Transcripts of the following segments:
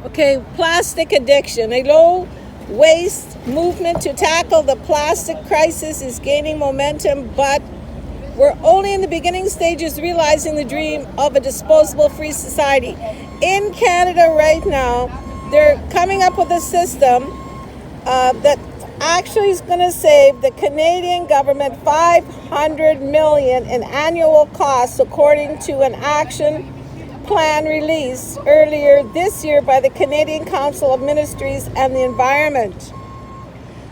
Okay, plastic addiction. A low waste movement to tackle the plastic crisis is gaining momentum, but we're only in the beginning stages realizing the dream of a disposable free society. In Canada right now, they're coming up with a system that actually is going to save the Canadian government $500 million in annual costs, according to an action plan released earlier this year by the Canadian Council of Ministries and the Environment.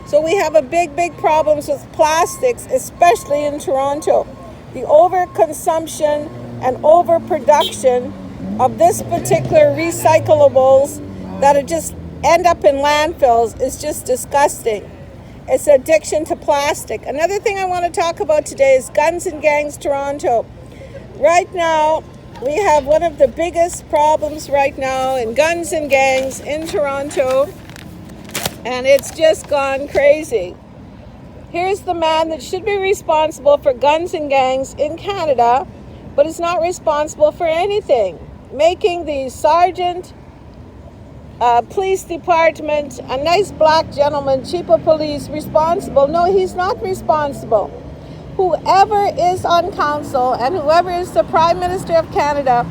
So we have a big problems with plastics, especially in Toronto. The overconsumption and overproduction of this particular recyclables that are just end up in landfills is just disgusting. It's addiction to plastic. Another thing I want to talk about today is Guns and Gangs Toronto. Right now, we have one of the biggest problems right now in guns and gangs in Toronto, and it's just gone crazy. Here's the man that should be responsible for guns and gangs in Canada, but is not responsible for anything, making the sergeant, police department, a nice black gentleman, chief of police, responsible. No, he's not responsible. Whoever is on council and whoever is the Prime Minister of Canada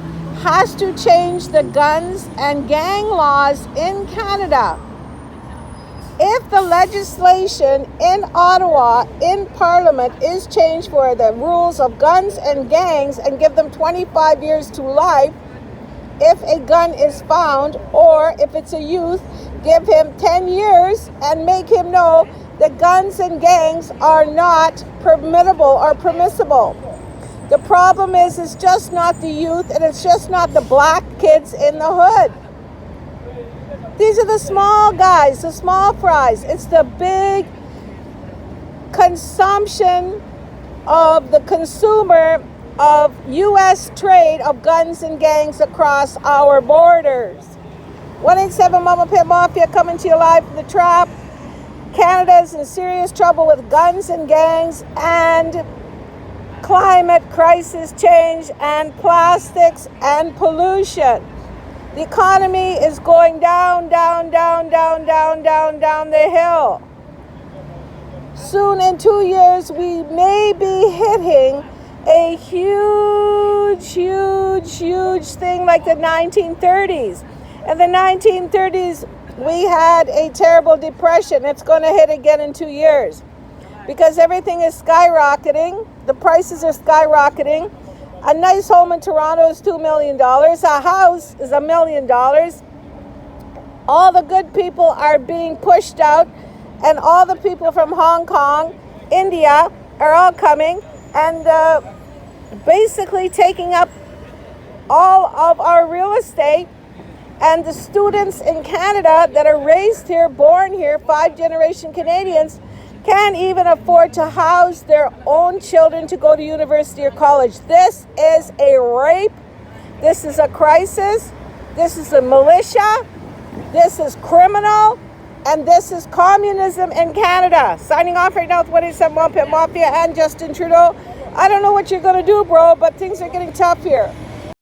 has to change the guns and gang laws in Canada. If the legislation in Ottawa, in Parliament, is changed for the rules of guns and gangs and give them 25 years to life, if a gun is found, or if it's a youth, give him 10 years and make him know that guns and gangs are not permittable or permissible. The problem is it's just not the youth, and it's just not the black kids in the hood. These are the small guys, the small fries. It's the big consumption of the consumer of U.S. trade of guns and gangs across our borders. 187 Mama Pit Mafia coming to you live from the trap. Canada is in serious trouble with guns and gangs and climate crisis change and plastics and pollution. The economy is going down the hill. Soon, in 2 years, we may be hitting a huge thing like the 1930s. In the 1930s, we had a terrible depression. It's going to hit again in 2 years because everything is skyrocketing. The prices are skyrocketing. A nice home in Toronto is $2 million. A house is $1 million. All the good people are being pushed out, and all the people from Hong Kong, India, are all coming and basically taking up all of our real estate. And the students in Canada that are raised here, born here, 5-generation Canadians, can't even afford to house their own children to go to university or college. This is a rape. This is a crisis. This is a militia. This is criminal. And this is communism in Canada. Signing off right now with 187 Pit Mafia and Justin Trudeau. I don't know what you're going to do, bro, but things are getting tough here.